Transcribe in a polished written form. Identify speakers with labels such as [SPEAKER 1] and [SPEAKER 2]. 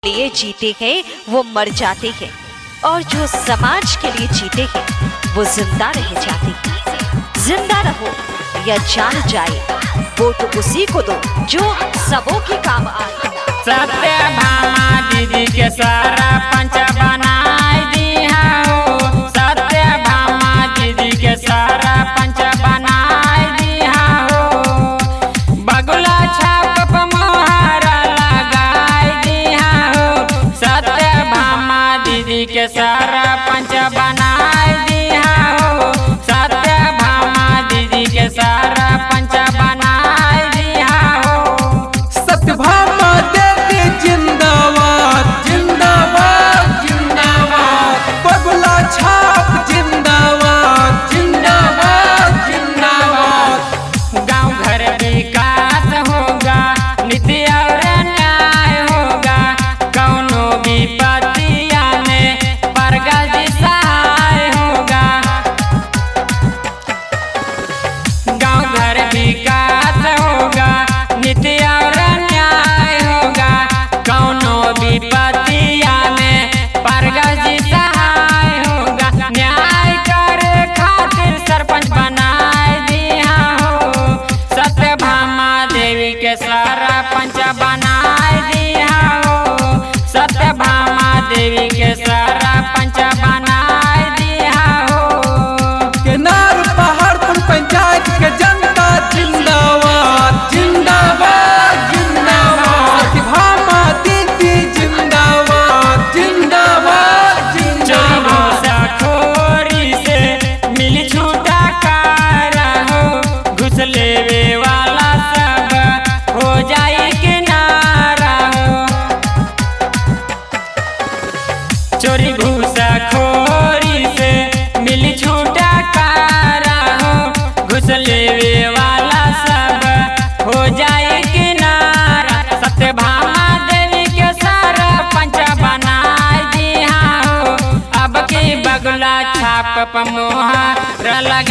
[SPEAKER 1] लिए जीते हैं वो मर जाते हैं और जो समाज के लिए जीते हैं वो जिंदा रह जाते हैं। जिंदा रहो या जान जाए वोट उसी को दो जो सबों के काम आए।
[SPEAKER 2] सत्यभामा दीदी के सारा पंच बनाई दिया हो। सत्यभामा दीदी के सारा पंच बनाई दिया हो। बगुला छाप पर मोहरा लगाई दिया हो। सत्यभामा दीदी के सारा पंच बनाई दिया हो। सत्यभामा दीदी के सारा पंच बनाई दिया हो।
[SPEAKER 3] सत्यभामा जिंदाबाद जिंदाबाद जिंदाबाद, बगुला छाप जिंदाबाद जिंदाबाद जिंदाबाद।
[SPEAKER 2] गांव घर विकास होगा, नीति और न्याय होगा, कौनो विपत्तिया में प्रगति सहाय होगा। गांव घर विकास होगा, नीति और न्याय होगा, कौनो विपत्तिया में प्रगति सहाय होगा। न्याय करे खातिर सरपंच बनाए दिया हो। सत्यभामा देवी के सारा पंच बनाए दिया हो। सत्यभामा देवी के सारा पंच बनाए दिया हो।
[SPEAKER 3] केनार पहाड़पुर पंचायत के जनता जिंदाबाद जिंदाबाद जिंदाबाद। सत्यभामा दीदी जिंदाबाद जिंदाबाद जिंदाबाद।
[SPEAKER 2] खोरी से मिली छूटा कारा हो। घुस लेवे वाला सब हो जाए किनारा हो। चोरी घूसा खोरी से मिली छूटा कारा हो। घुस लेवे वाला सब हो जाए किनारा। सत्यभामा देवी के सारा पंच बनाए दिया हो। अब की बगुला छाप पर मोहर लगा